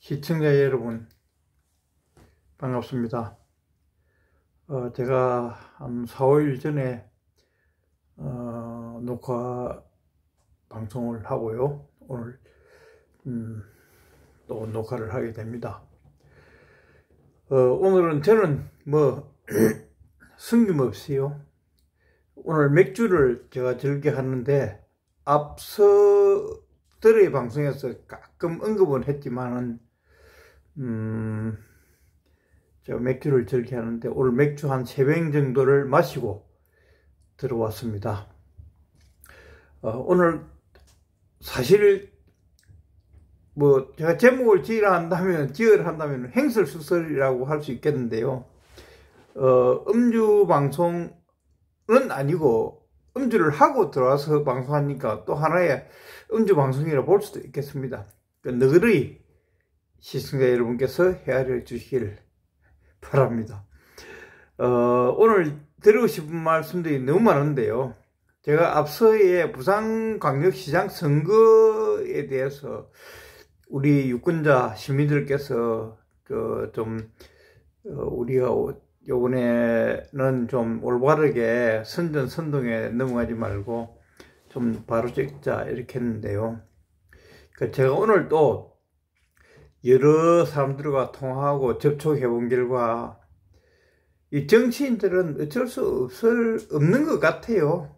시청자 여러분, 반갑습니다. 제가 한 4, 5일 전에 녹화 방송을 하고요. 오늘 또 녹화를 하게 됩니다. 오늘은 저는 숨김없이요. 오늘 맥주를 제가 즐겨 하는데, 앞서 들의 방송에서 가끔 언급은 했지만은 제가 맥주를 즐겨 하는데, 오늘 맥주 한 3병 정도를 마시고 들어왔습니다. 오늘 사실 제가 제목을 지으라 한다면 행설수설이라고 할 수 있겠는데요. 음주 방송은 아니고, 음주를 하고 들어와서 방송하니까 또 하나의 음주 방송이라 볼 수도 있겠습니다. 너그러이 시청자 여러분께서 헤아려 주시길 바랍니다. 오늘 드리고 싶은 말씀들이 너무 많은데요. 제가 앞서의 부산광역시장 선거에 대해서 우리 유권자 시민들께서 우리가 요번에는 좀 올바르게 선전선동에 넘어가지 말고 좀 바로 찍자 이렇게 했는데요. 제가 오늘 또 여러 사람들과 통화하고 접촉해 본 결과, 이 정치인들은 어쩔 수 없는 것 같아요.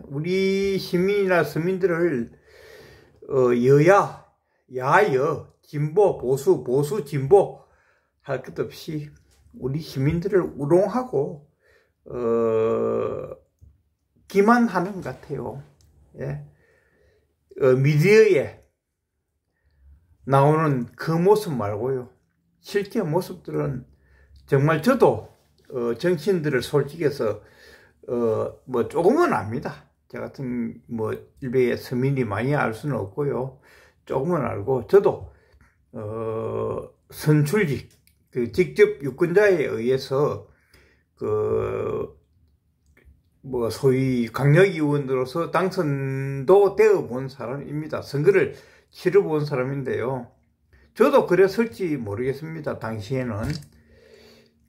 우리 시민이나 서민들을 여야, 야여, 진보, 보수, 진보 할 것 없이 우리 시민들을 우롱하고 기만하는 것 같아요. 예. 미디어에 나오는 그 모습 말고요, 실제 모습들은 정말 저도 정치인들을 솔직해서 조금은 압니다. 저 같은 일베의 서민이 많이 알 수는 없고요, 조금은 알고, 저도 선출직, 직접 유권자에 의해서 소위 강력의원으로서 당선도 되어 본 사람입니다. 선거를 치러 본 사람인데요. 저도 그랬을지 모르겠습니다, 당시에는.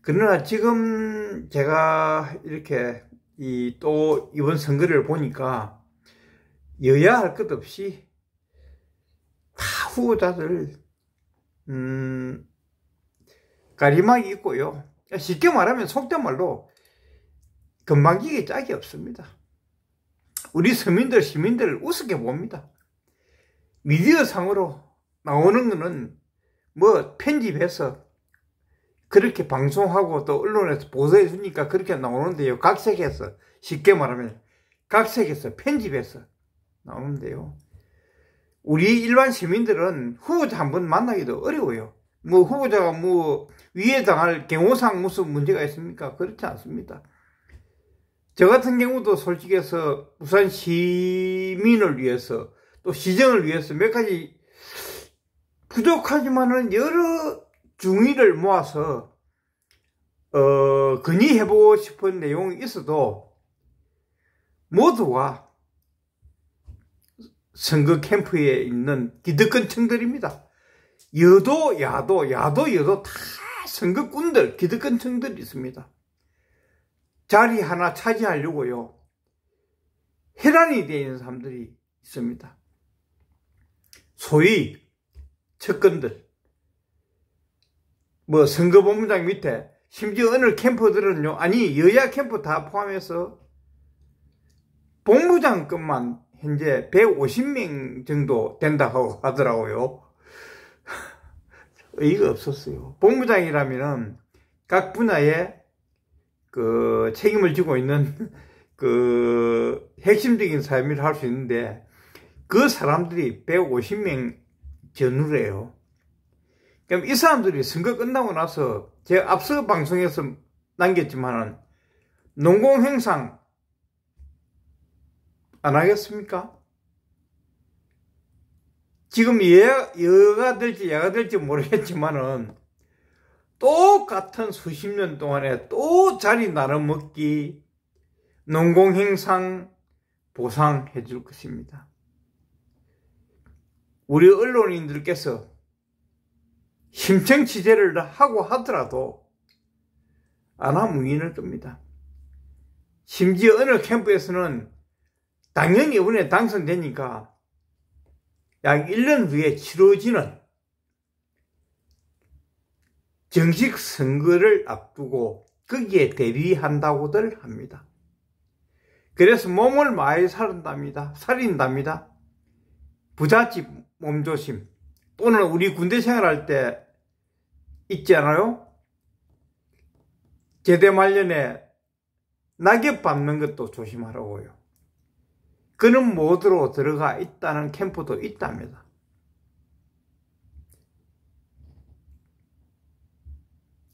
그러나 지금 제가 이렇게 또 이번 선거를 보니까 여야 할 것 없이 다 후보자들 가리막이 있고요. 쉽게 말하면 속된 말로 건방지게 짝이 없습니다. 우리 시민들을 우습게 봅니다. 미디어 상으로 나오는 거는 편집해서 그렇게 방송하고 또 언론에서 보도해 주니까 그렇게 나오는데요. 각색해서, 쉽게 말하면 각색해서 편집해서 나오는데요. 우리 일반 시민들은 후보자 한번 만나기도 어려워요. 후보자가 위해 당할 경호상 무슨 문제가 있습니까? 그렇지 않습니다. 저 같은 경우도 솔직해서 부산 시민을 위해서, 또 시정을 위해서 몇 가지 부족하지만은 여러 중의를 모아서 건의해보고 싶은 내용이 있어도 모두가 선거 캠프에 있는 기득권층들입니다. 여도 여도 다 선거꾼들, 기득권층들이 있습니다. 자리 하나 차지하려고요, 혈안이 되어 있는 사람들이 있습니다. 소위 측근들, 선거본부장 밑에, 심지어 어느 캠프들은요, 여야 캠프 다 포함해서 본부장급만 현재 150명 정도 된다고 하더라고요. 의의가 없었어요. 본부장이라면은 각 분야에 책임을 지고 있는 핵심적인 사람을 할 수 있는데, 그 사람들이 150명 전후래요. 그럼 이 사람들이 선거 끝나고 나서, 제가 앞서 방송에서 남겼지만은 농공행상 안 하겠습니까? 지금 여가 될지 야가 될지 모르겠지만은 똑같은 수십 년 동안에 또 자리 나눠먹기, 농공행상 보상해 줄 것입니다. 우리 언론인들께서 심층 취재를 하고 하더라도 안하무인을 겁니다. 심지어 어느 캠프에서는 당연히 이번에 당선되니까 약 1년 후에 치러지는 정식 선거를 앞두고 거기에 대비한다고들 합니다. 그래서 몸을 많이 살인답니다. 부잣집 몸조심, 또는 우리 군대 생활할 때 있지 않아요? 제대 말년에 낙엽 밟는 것도 조심하라고요. 그런 모드로 들어가 있다는 캠프도 있답니다.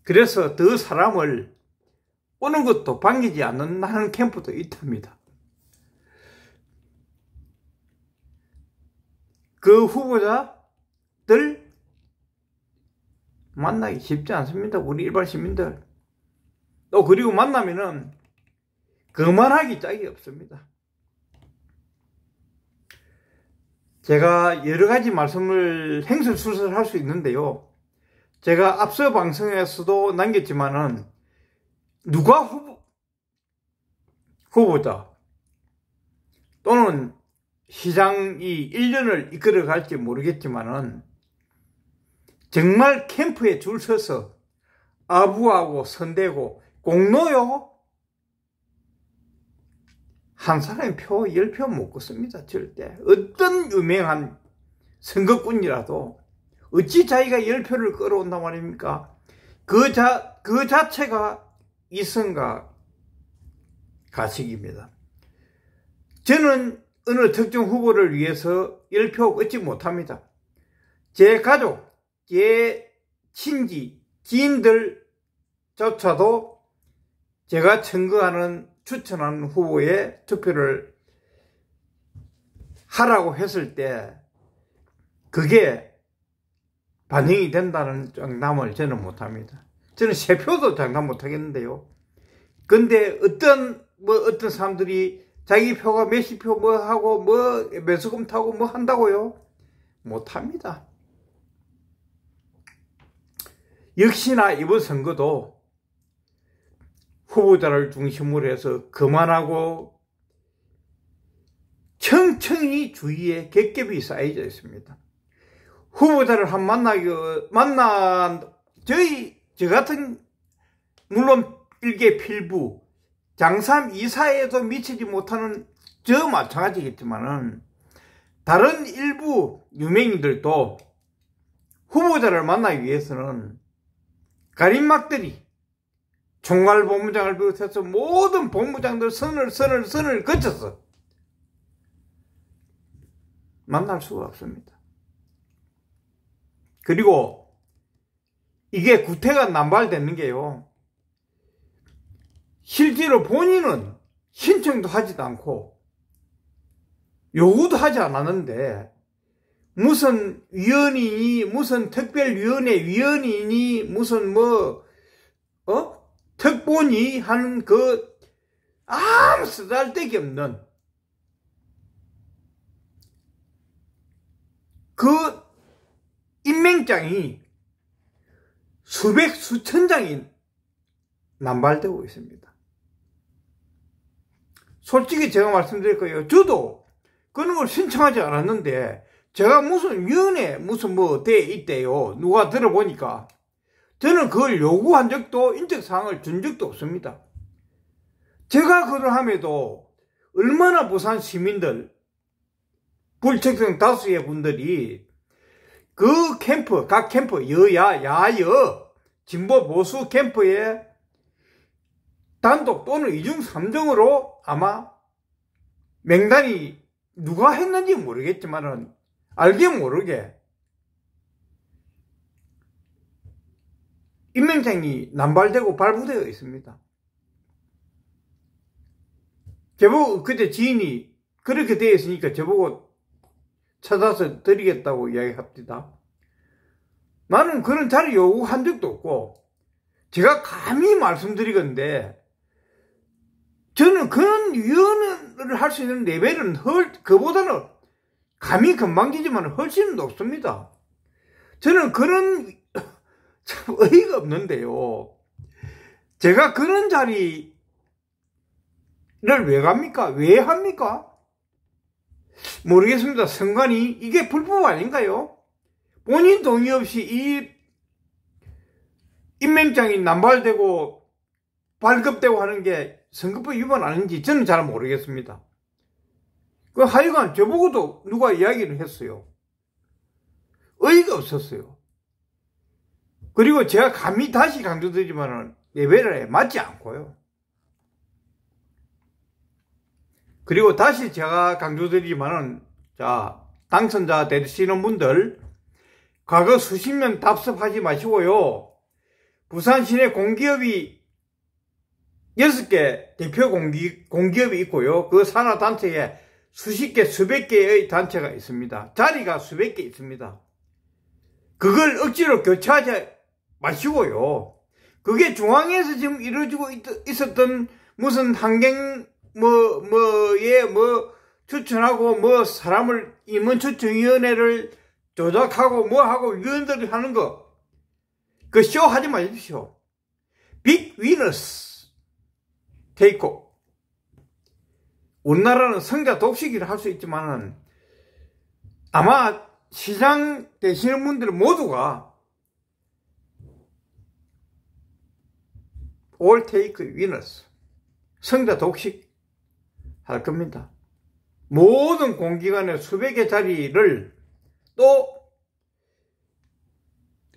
그래서 더 사람을 오는 것도 반기지 않는다는 캠프도 있답니다. 그 후보자들 만나기 쉽지 않습니다. 우리 일반 시민들. 또 그리고 만나면은 그만하기 짝이 없습니다. 제가 여러 가지 말씀을 횡설수설할 수 있는데요. 제가 앞서 방송에서도 남겼지만은 누가 후보자 또는 시장이 1년을 이끌어 갈지 모르겠지만은 정말 캠프에 줄 서서 아부하고 선대고 공로요. 한 사람의 표 10표 못 걷습니다. 절대. 어떤 유명한 선거꾼이라도 어찌 자기가 10표를 끌어온단 말입니까? 그 자체가 이성과 가식입니다. 저는 어느 특정 후보를 위해서 10표 얻지 못합니다. 제 가족, 제 친지, 지인들조차도 제가 추천하는 후보에 투표를 하라고 했을 때 그게 반영이 된다는 장담을 저는 못합니다. 저는 3표도 장담 못하겠는데요. 근데 어떤 사람들이 자기 표가 몇십 표 뭐 하고 매수금 타고 뭐 한다고요? 못합니다. 역시나 이번 선거도 후보자를 중심으로 해서 그만하고 청청이 주위에 겹겹이 쌓여져 있습니다. 후보자를 저 같은, 물론 일개 필부, 장삼 이사에도 미치지 못하는 저 마찬가지겠지만은, 다른 일부 유명인들도 후보자를 만나기 위해서는 가림막들이 총괄본부장을 비롯해서 모든 본부장들 선을 거쳐서 만날 수가 없습니다. 그리고 이게 구태가 남발되는 게요. 실제로 본인은 신청도 하지도 않고 요구도 하지 않았는데 무슨 위원이니 무슨 특별위원회 위원이니 무슨 특본이 하는 아무 쓰잘데기 없는 그 임명장이 수천 장이 남발되고 있습니다. 솔직히 제가 말씀드릴 거예요. 저도 그런 걸 신청하지 않았는데 제가 무슨 위원회 돼 있대요. 누가 들어보니까 저는 그걸 요구한 적도 인적사항을 준 적도 없습니다. 제가 그러함에도 얼마나 부산 시민들 불특정 다수의 분들이 그 캠프, 각 캠프, 여야, 야여, 진보 보수 캠프에 단독 또는 2중, 3등으로 아마 명단이 누가 했는지 모르겠지만은 알게 모르게 임명장이 남발되고 발부되어 있습니다. 저보고 그때 지인이 그렇게 되어 있으니까 저보고 찾아서 드리겠다고 이야기합니다. 나는 그런 자리 요구한 적도 없고 제가 감히 말씀드리건데 저는 그런 위원을 할 수 있는 레벨은 그보다는 감히 건방지지만 훨씬 높습니다. 저는 그런 참 어이가 없는데요. 제가 그런 자리를 왜 갑니까? 왜 합니까? 모르겠습니다. 선관위 이게 불법 아닌가요? 본인 동의 없이 이 임명장이 남발되고 발급되고 하는 게 선거법 위반 아닌지 저는 잘 모르겠습니다. 그 하여간 저보고도 누가 이야기를 했어요. 어이가 없었어요. 그리고 제가 감히 다시 강조드리지만은 예배를 맞지 않고요. 그리고 다시 제가 강조드리지만은 자, 당선자 되시는 분들 과거 수십 년 답습하지 마시고요. 부산 시내 공기업이 6개 대표 공기업이 있고요. 그 산하단체에 수십 개, 수백 개의 단체가 있습니다. 자리가 수백 개 있습니다. 그걸 억지로 교체하지 마시고요. 그게 중앙에서 지금 이루어지고 있었던 무슨 환경, 추천하고, 사람을 임원추천위원회를 조작하고, 하고, 위원들이 하는 거. 그 쇼 하지 마십시오. 빅 위너스. 테이크. 우리나라는 성자 독식이라 할 수 있지만은, 아마 시장 되시는 분들 모두가 all take winners. 성자 독식 할 겁니다. 모든 공기관의 수백의 자리를 또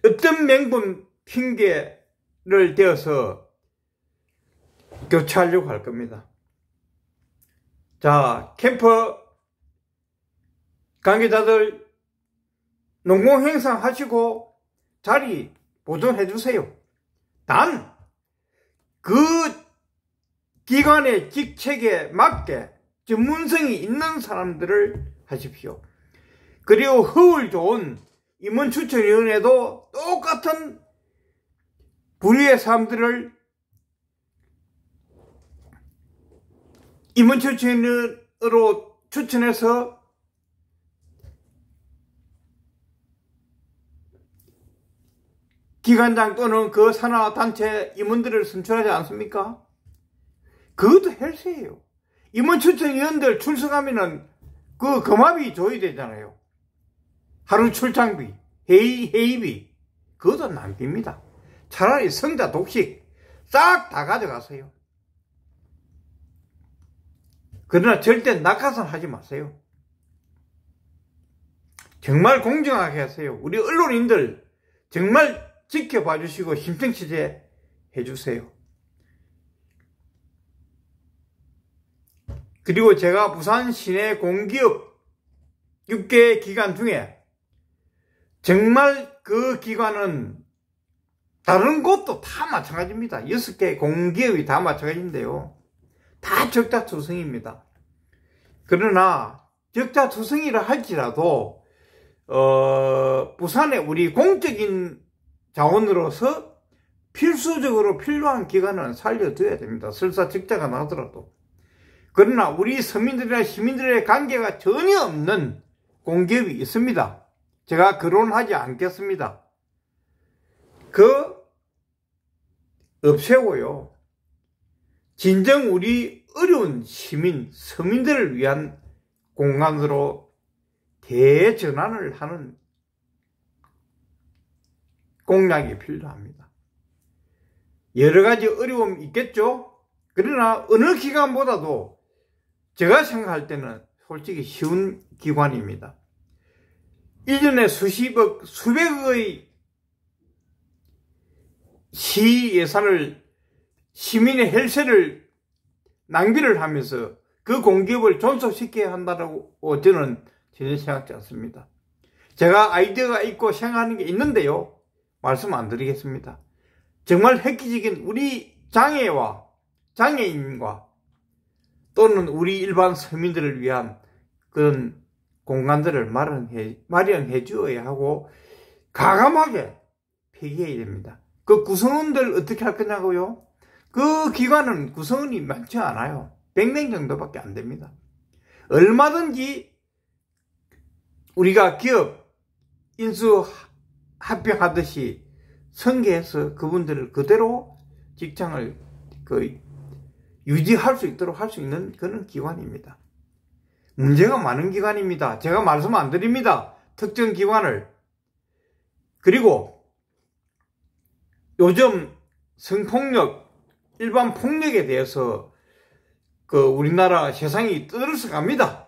어떤 명분 핑계를 대어서 교체하려고 할 겁니다. 자, 캠프 관계자들 농공행상 하시고 자리 보존해 주세요. 단 그 기관의 직책에 맞게 전문성이 있는 사람들을 하십시오. 그리고 허울 좋은 임원추천위원회도 똑같은 부류의 사람들을 임원추천으로 추천해서 기관장 또는 그 산하단체 임원들을 선출하지 않습니까? 그것도 헬스예요. 임원추천위원들 출석하면은 그 거마비 줘야 되잖아요. 하루 출장비, 회의비, 그것도 낭비입니다. 차라리 성자 독식 싹 다 가져가세요. 그러나 절대 낙하산 하지 마세요. 정말 공정하게 하세요. 우리 언론인들 정말 지켜봐 주시고 심층 취재 해주세요. 그리고 제가 부산 시내 공기업 6개 기관 중에 정말 그 기관은 다른 곳도 다 마찬가지입니다. 6개 공기업이 다 마찬가지인데요. 다 적자투성입니다. 그러나 적자투성이라 할지라도 부산에 우리 공적인 자원으로서 필수적으로 필요한 기관은 살려둬야 됩니다. 설사 적자가 나더라도. 그러나 우리 서민들이나 시민들의 관계가 전혀 없는 공기업이 있습니다. 제가 거론하지 않겠습니다. 그 없애고요. 진정 우리 어려운 시민, 서민들을 위한 공간으로 대전환을 하는 공약이 필요합니다. 여러 가지 어려움이 있겠죠? 그러나 어느 기관보다도 제가 생각할 때는 솔직히 쉬운 기관입니다. 1년에 수십억, 수백억의 시 예산을 시민의 헬스를 낭비를 하면서 그 공기업을 존속시켜야 한다고 저는 전혀 생각지 않습니다. 제가 아이디어가 있고 생각하는 게 있는데요. 말씀 안 드리겠습니다. 정말 획기적인 우리 장애와 장애인과 또는 우리 일반 서민들을 위한 그런 공간들을 마련해 주어야 하고 과감하게 폐기해야 됩니다. 그 구성원들 어떻게 할 거냐고요? 그 기관은 구성원이 많지 않아요. 100명 정도밖에 안 됩니다. 얼마든지 우리가 기업 인수 합병하듯이 승계해서 그분들을 그대로 직장을 유지할 수 있도록 할 수 있는 그런 기관입니다. 문제가 많은 기관입니다. 제가 말씀 안 드립니다. 특정 기관을. 그리고 요즘 성폭력, 일반 폭력에 대해서 우리나라 세상이 떠들어서 갑니다.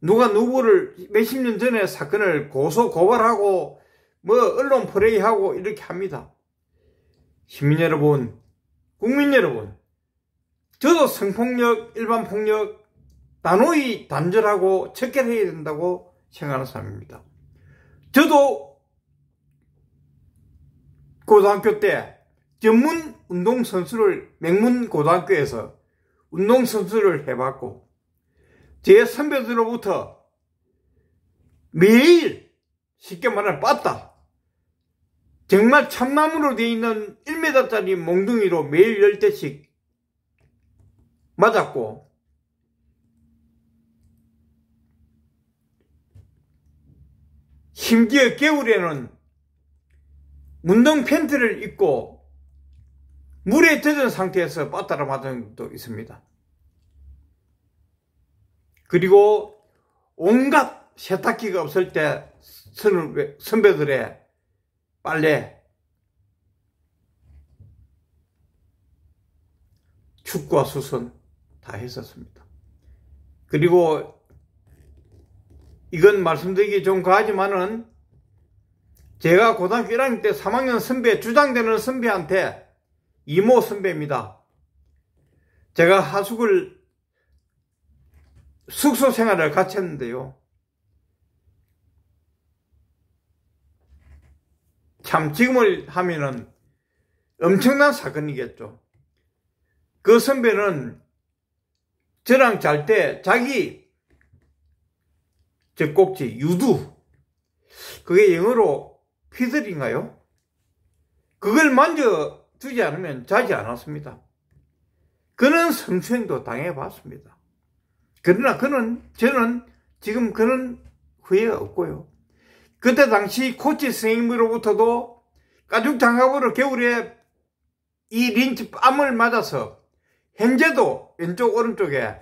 누가 누구를 몇십 년 전에 사건을 고발하고 언론 플레이하고 이렇게 합니다. 시민 여러분, 국민 여러분, 저도 성폭력, 일반 폭력 단호히 단절하고 척결해야 된다고 생각하는 사람입니다. 저도 고등학교 때 전문 운동선수를 명문고등학교에서 운동선수를 해봤고 제 선배들로부터 매일 쉽게 말하면 빠따 정말 참나무로 되어 있는 1m짜리 몽둥이로 매일 10대씩 맞았고 심지어 겨울에는 운동 팬티를 입고 물에 젖은 상태에서 빠따를 맞은 적도 있습니다. 그리고 온갖 세탁기가 없을 때 선배들의 빨래, 축구와 수선 다 했었습니다. 그리고 이건 말씀드리기 좀 과하지만은 제가 고등학교 1학년 때 3학년 선배, 주장되는 선배한테 이모 선배입니다. 제가 하숙을 숙소 생활을 같이 했는데요. 참 지금을 하면은 엄청난 사건이겠죠. 그 선배는 저랑 잘 때 자기 젖꼭지, 유두, 그게 영어로 피들인가요? 그걸 만져주지 않으면 자지 않았습니다. 그는 성추행도 당해봤습니다. 그러나 저는 지금 그런 후회가 없고요. 그때 당시 코치 선생님으로부터도 가죽 장갑으로 겨울에 이 린치 뺨을 맞아서 현재도 왼쪽 오른쪽에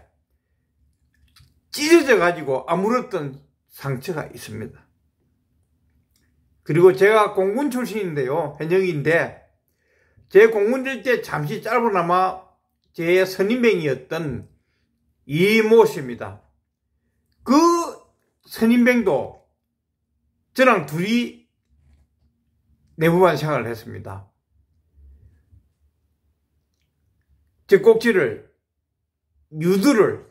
찢어져 가지고 아물었던 상처가 있습니다. 그리고 제가 공군 출신인데요. 현역인데 제 공군일 때 잠시 짧으나마 제 선임병이었던 이모 씨입니다. 그 선임병도 저랑 둘이 내부반 생활을 했습니다. 제 꼭지를, 유두를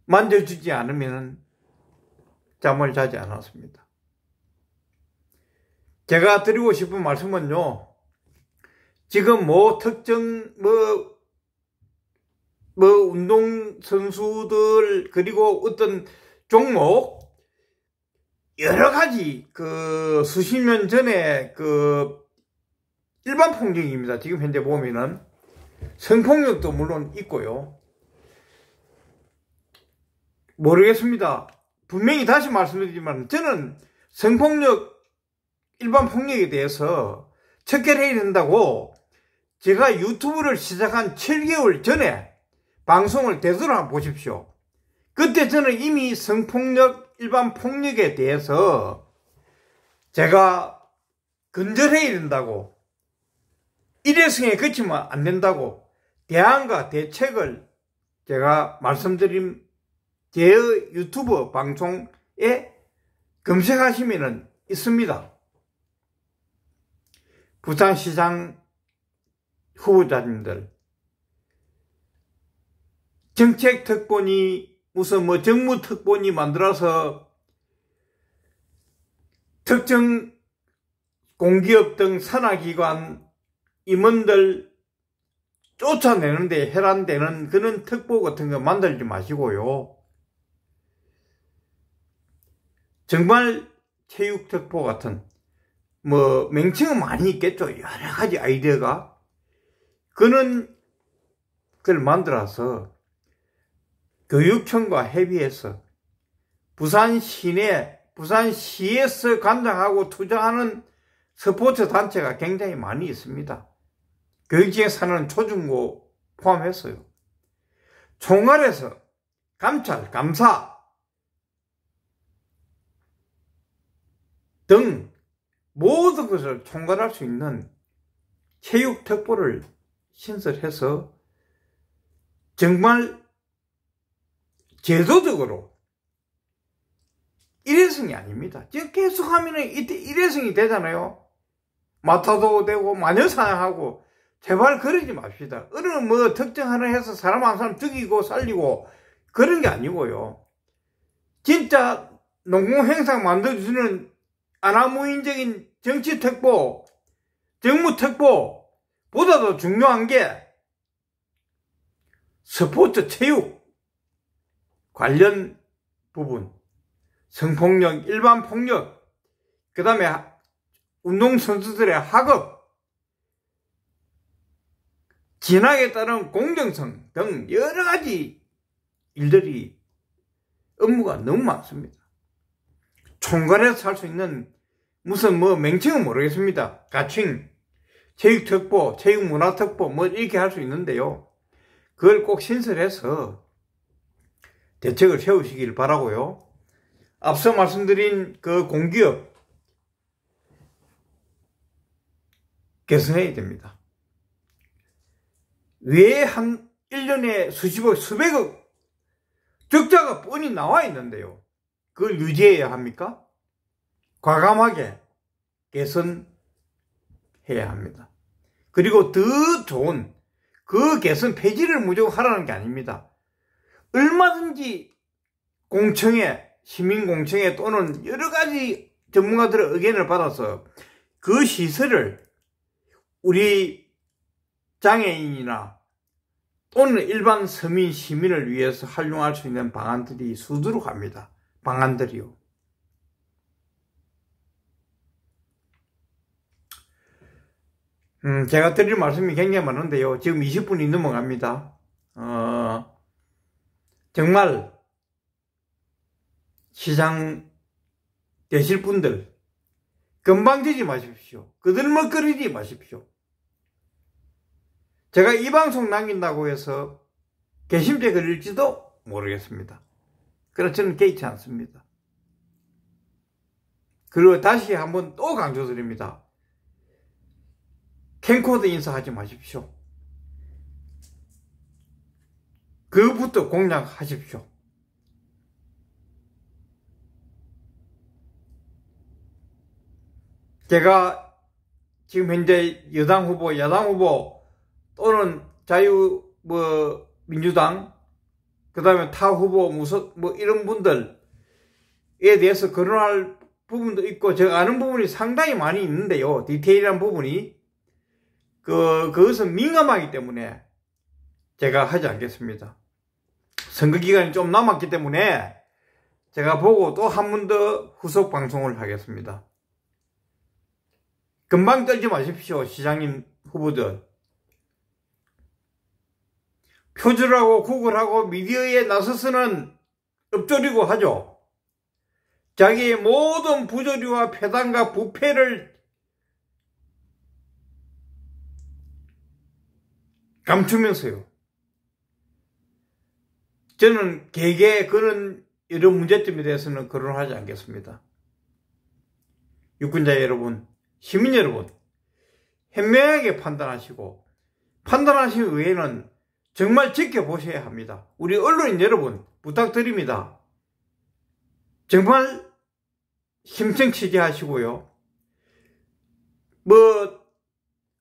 만져주지 않으면 잠을 자지 않았습니다. 제가 드리고 싶은 말씀은요, 지금 특정 운동선수들, 그리고 어떤 종목, 여러 가지 수십 년 전에 일반 폭력입니다. 지금 현재 보면은 성폭력도 물론 있고요. 모르겠습니다. 분명히 다시 말씀드리지만 저는 성폭력, 일반 폭력에 대해서 척결해야 된다고 제가 유튜브를 시작한 7개월 전에 방송을 되돌아 보십시오. 그때 저는 이미 성폭력, 일반 폭력에 대해서 제가 근절해야 된다고, 일회성에 그치면 안 된다고 대안과 대책을 제가 말씀드린 제 유튜브 방송에 검색하시면 있습니다. 부산시장 후보자님들, 정책특보니 무슨 정무특보니 만들어서 특정 공기업 등 산하기관 임원들 쫓아내는데 해란되는 그런 특보 같은 거 만들지 마시고요. 정말 체육특보 같은 명칭은 많이 있겠죠. 여러 가지 아이디어가. 그걸 만들어서 교육청과 협의해서 부산 시내 부산시에서 관장하고 투자하는 스포츠 단체가 굉장히 많이 있습니다. 교육지에 사는 초중고 포함해서요. 총괄해서 감찰, 감사 등 모든 것을 총괄할 수 있는 체육특보를 신설해서 정말 제도적으로 일회성이 아닙니다. 지금 계속하면 이때 일회성이 되잖아요. 마타도 되고 마녀사냥하고 제발 그러지 맙시다. 어느 뭐 특정 하나 해서 사람 한 사람 죽이고 살리고 그런 게 아니고요. 진짜 농공행상 만들어주는 아나무인적인 정치특보, 정무특보보다도 중요한 게 스포츠 체육 관련 부분, 성폭력, 일반폭력, 그 다음에 운동선수들의 학업, 진학에 따른 공정성 등 여러 가지 일들이 업무가 너무 많습니다. 총괄해서 할 수 있는 무슨 뭐 명칭은 모르겠습니다. 가칭, 체육특보, 체육문화특보 뭐 이렇게 할 수 있는데요. 그걸 꼭 신설해서 대책을 세우시길 바라고요. 앞서 말씀드린 그 공기업 개선해야 됩니다. 왜 한 1년에 수십억, 수백억 적자가 뻔히 나와 있는데요. 그걸 유지해야 합니까? 과감하게 개선해야 합니다. 그리고 더 좋은 그 개선 폐지를 무조건 하라는 게 아닙니다. 얼마든지 공청회, 시민공청회 또는 여러 가지 전문가들의 의견을 받아서 그 시설을 우리 장애인이나 또는 일반 서민, 시민을 위해서 활용할 수 있는 방안들이 수두룩합니다. 방안들이요. 제가 드릴 말씀이 굉장히 많은데요. 지금 20분이 넘어갑니다. 정말 시장 되실 분들 건방지지 마십시오. 그들먹거리지 마십시오. 제가 이 방송 남긴다고 해서 개심죄 걸릴지도 모르겠습니다. 그래서 저는 개의치 않습니다. 그리고 다시 한번 또 강조드립니다. 캠코더 인사하지 마십시오. 그것부터 공략하십시오. 제가 지금 현재 여당 후보, 야당 후보 또는 민주당 그 다음에 타 후보 이런 분들에 대해서 거론할 부분도 있고 제가 아는 부분이 상당히 많이 있는데요. 디테일한 부분이 그것은 민감하기 때문에 제가 하지 않겠습니다. 선거 기간이 좀 남았기 때문에 제가 보고 또 한 번 더 후속 방송을 하겠습니다. 금방 떨지 마십시오. 시장님 후보들. 표절하고 구글하고 미디어에 나서서는 엎조리고 하죠. 자기의 모든 부조리와 폐단과 부패를 감추면서요. 저는 개개의 그런 여러 문제점에 대해서는 거론하지 않겠습니다. 유권자 여러분, 시민 여러분, 현명하게 판단하시고 판단하신 외에는 정말 지켜보셔야 합니다. 우리 언론인 여러분 부탁드립니다. 정말 심층 취재하시고요.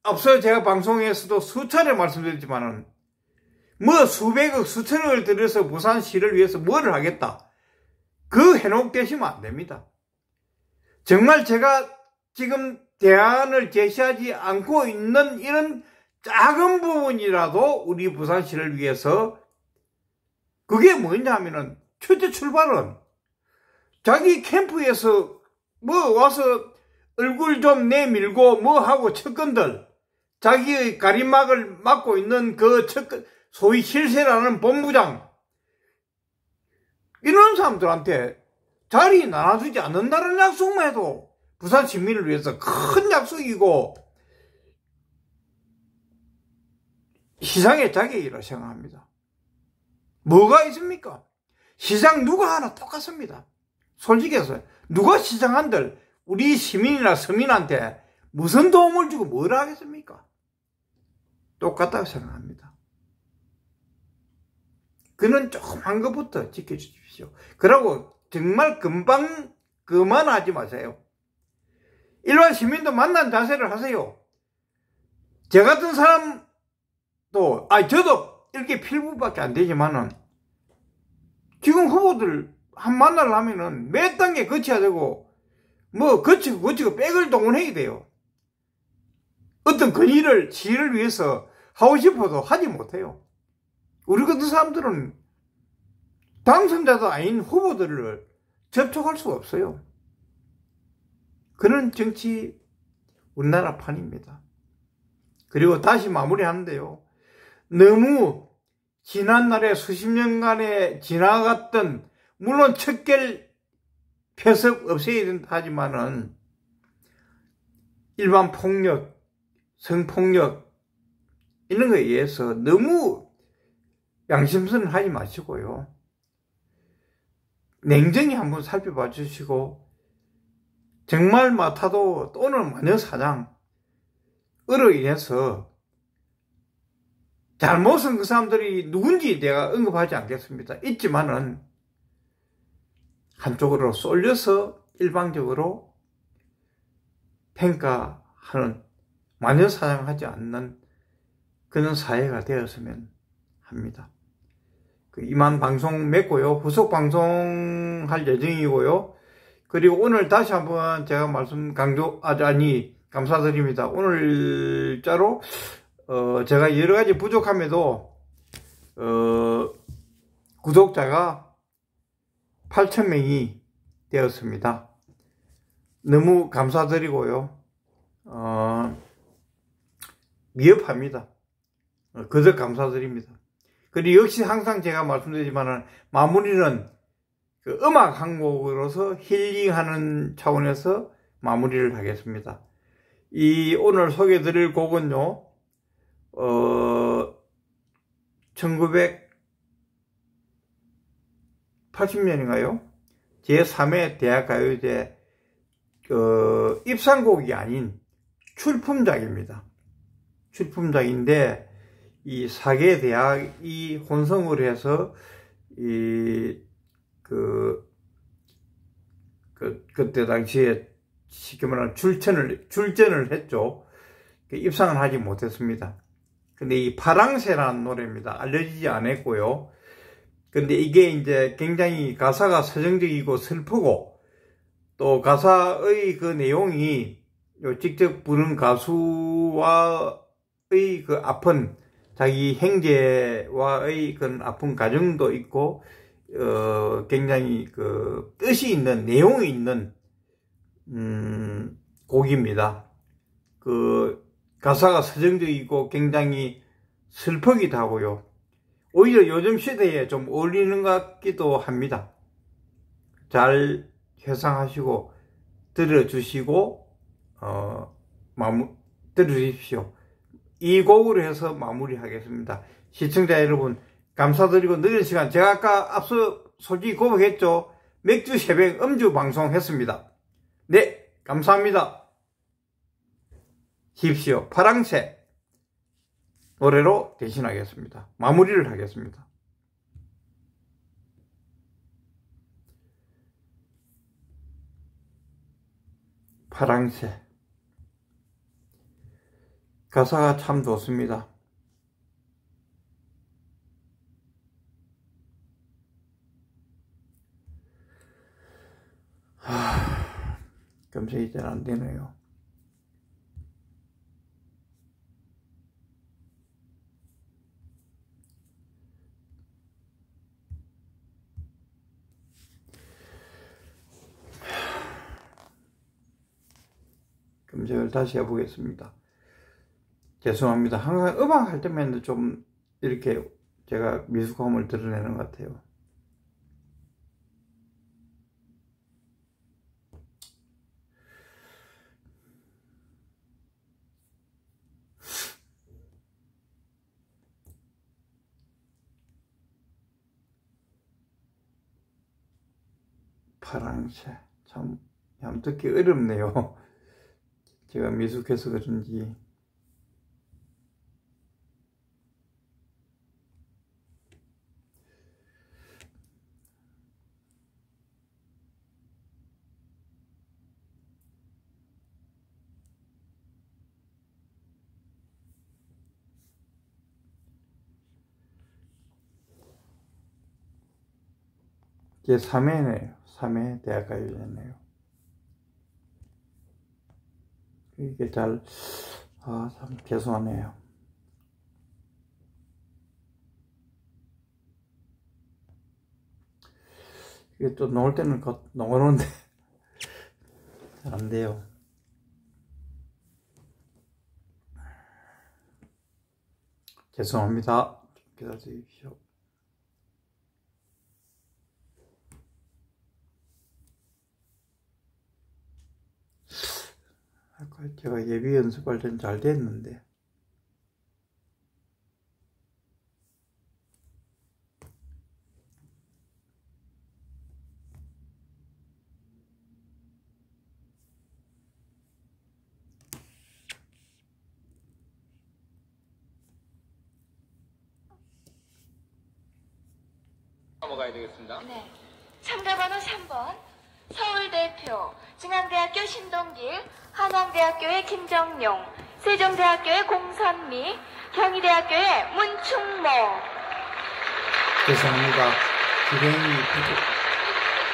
앞서 제가 방송에서도 수차례 말씀드렸지만은 수백억, 수천억을 들여서 부산시를 위해서 뭐를 하겠다. 그 해놓고 계시면 안 됩니다. 정말 제가 지금 대안을 제시하지 않고 있는 이런 작은 부분이라도 우리 부산시를 위해서 그게 뭐냐 하면은 첫째 출발은 자기 캠프에서 와서 얼굴 좀 내밀고 하고 척근들 자기의 가림막을 맡고 있는 그 소위 실세라는 본부장 이런 사람들한테 자리 나눠주지 않는다는 약속만 해도 부산 시민을 위해서 큰 약속이고 시장의 자격이라 생각합니다. 뭐가 있습니까? 시장 누가 하나 똑같습니다. 솔직히 해서 누가 시장 한들 우리 시민이나 서민한테 무슨 도움을 주고 뭘 하겠습니까? 똑같다고 생각합니다. 그는 조그만 것부터 지켜주십시오. 그러고 정말 금방 그만하지 마세요. 일반 시민도 만난 자세를 하세요. 저 같은 사람도 저도 이렇게 필부밖에 안 되지만은 지금 후보들 한 만나려면은 몇 단계 거쳐야 되고 뭐 거치고 백을 동원해야 돼요. 어떤 건의를 시를 위해서 하고 싶어도 하지 못해요. 우리 같은 사람들은 당선자도 아닌 후보들을 접촉할 수가 없어요. 그런 정치 우리나라 판입니다. 그리고 다시 마무리하는데요. 너무 지난날에 수십 년간에 지나갔던 물론 척결 폐석 없애야 된다 하지만은 일반 폭력, 성폭력 이런 거에 의해서 너무 양심선을 하지 마시고요. 냉정히 한번 살펴봐 주시고 정말 맡아도 또는 마녀사장으로 인해서 잘못은 그 사람들이 누군지 내가 언급하지 않겠습니다. 있지만은 한쪽으로 쏠려서 일방적으로 평가하는 마녀사냥하지 않는 그런 사회가 되었으면 합니다. 이만 방송 맺고요. 후속 방송할 예정이고요. 그리고 오늘 다시 한번 제가 감사드립니다. 오늘자로 제가 여러 가지 부족함에도 구독자가 8,000명이 되었습니다. 너무 감사드리고요. 미흡합니다. 거듭 감사드립니다. 그리고 역시 항상 제가 말씀드리지만 마무리는 그 음악 한 곡으로서 힐링하는 차원에서 마무리를 하겠습니다. 오늘 소개해드릴 곡은요, 1980년인가요? 제3회 대학가요제 입상곡이 아닌 출품작입니다. 출품작인데 이 4개 대학이 혼성을 해서 그때 당시에 쉽게 말하면 출전을 했죠. 입상을 하지 못했습니다. 근데 이 파랑새라는 노래입니다. 알려지지 않았고요. 근데 이게 이제 굉장히 가사가 서정적이고 슬프고 또 가사의 그 내용이 직접 부른 가수와의 그 아픈 자기 형제와의 그런 아픈 가정도 있고 굉장히 그 뜻이 있는 내용이 있는 곡입니다. 그 가사가 서정적이고 굉장히 슬프기도 하고요. 오히려 요즘 시대에 좀 어울리는 것 같기도 합니다. 잘 회상하시고 들어주시고 들어주십시오. 이 곡으로 해서 마무리하겠습니다. 시청자 여러분 감사드리고 늦은 시간 제가 아까 앞서 솔직히 고백했죠. 맥주 새벽 음주 방송 했습니다. 네, 감사합니다. 십시오. 파랑새 노래로 대신하겠습니다. 마무리를 하겠습니다. 파랑새 가사가 참 좋습니다. 검색이 잘 안 되네요. 검색을 다시 해보겠습니다. 죄송합니다. 항상 음악 할 때만 좀 이렇게 제가 미숙함을 드러내는 것 같아요. 파랑새. 참 듣기 어렵네요. 제가 미숙해서 그런지. 이게 3회네요. 3회 대학가요제네요. 이게 참 죄송하네요. 이게 또 놓을 때는 놓으는데 잘 안 돼요. 죄송합니다. 기다려주십시오. 아까 제가 예비 연습할 땐 잘 됐는데. 넘어가야 되겠습니다. 네. 참가번호 3번 서울대표 중앙대학교 신동길, 한양대학교의 김정용, 세종대학교의 공선미, 경희대학교의 문충모. 죄송합니다. 진행이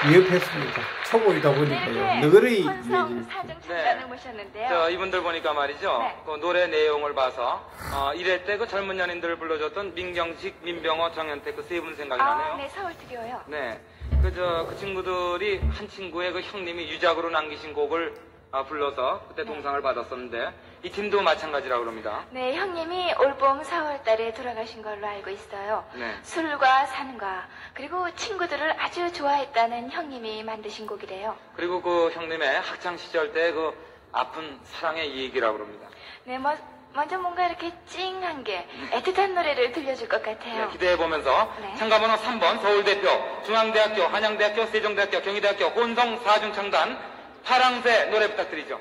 위협했습니다. 초보이다 보니까요. 너그러이 혼성 사정 참관을 모셨는데요. 이분들 보니까 말이죠. 네. 그 노래 내용을 봐서 1회 때 그 젊은 연인들을 불러줬던 민경식, 민병호, 정현택 그 세 분 생각이 나네요. 네, 서울 특유요. 네. 그 친구들이 한 친구의 그 형님이 유작으로 남기신 곡을 불러서 그때 동상을 받았었는데 이 팀도 마찬가지라고 그럽니다. 네, 형님이 올봄 4월달에 돌아가신 걸로 알고 있어요. 네. 술과 산과 그리고 친구들을 아주 좋아했다는 형님이 만드신 곡이래요. 그리고 그 형님의 학창 시절 때 그 아픈 사랑의 얘기라고 그럽니다. 네, 먼저 뭔가 이렇게 찡한 게 애틋한 노래를 들려줄 것 같아요. 네, 기대해보면서 네. 참가번호 3번 서울대표 중앙대학교, 한양대학교, 세종대학교, 경희대학교 혼성 사중창단 파랑새 노래 부탁드리죠.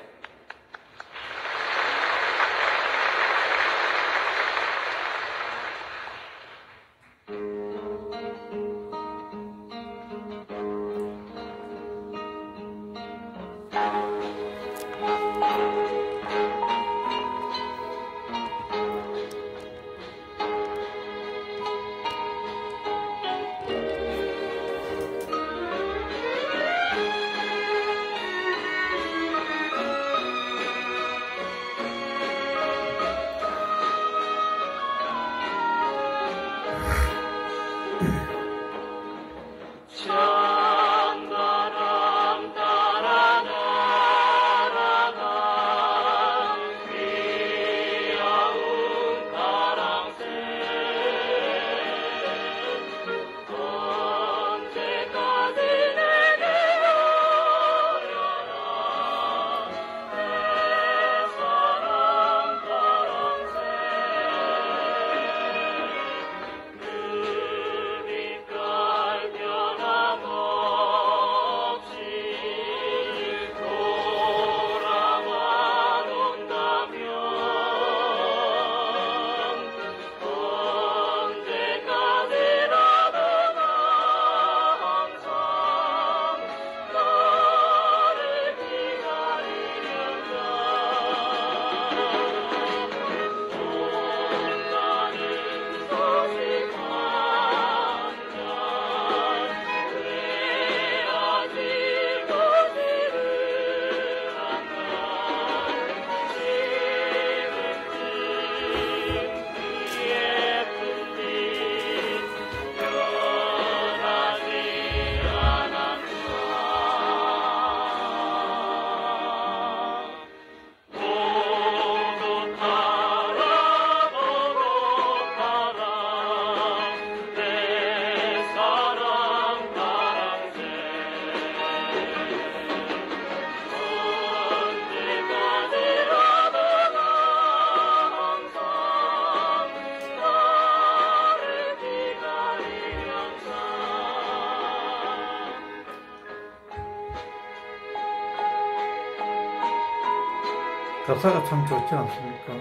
가사가 참 좋지 않습니까?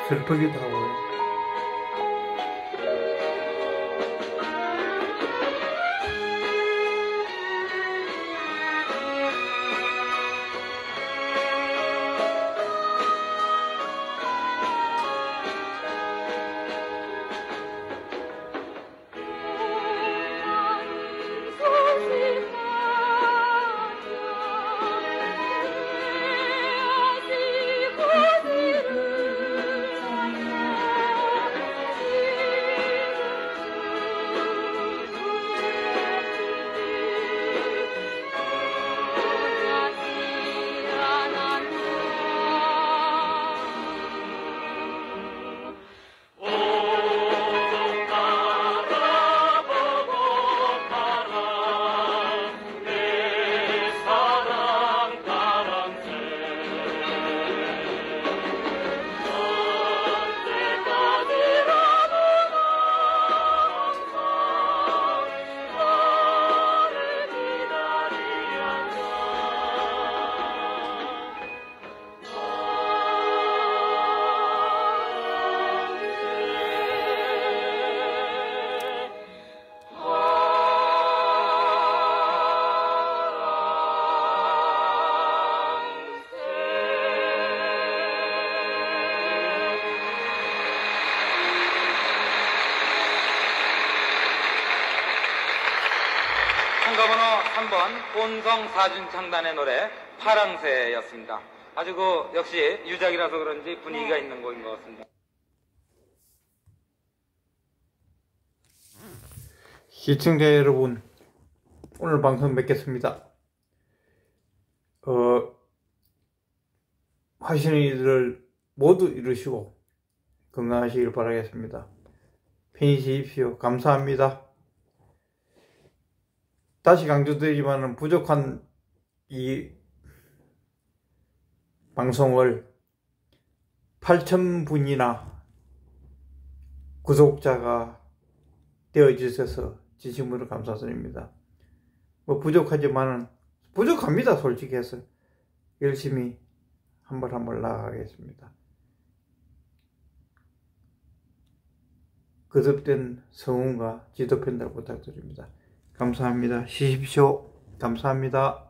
슬프기도 하고요. 참가번호 3번 본성 사준창단의 노래 파랑새였습니다. 아주 역시 유작이라서 그런지 분위기가 있는 곡인 것 같습니다. 시청자 여러분, 오늘 방송 뵙겠습니다. 하시는 일을 모두 이루시고 건강하시길 바라겠습니다. 편히 쉬십시오. 감사합니다. 다시 강조드리지만 부족한 이 방송을 8,000분이나 구독자가 되어주셔서 진심으로 감사드립니다. 부족하지만은 부족합니다. 솔직히 해서 열심히 한 발 한 발 나아가겠습니다. 거듭된 성원과 지도 편달 부탁드립니다. 감사합니다. 쉬십시오. 감사합니다.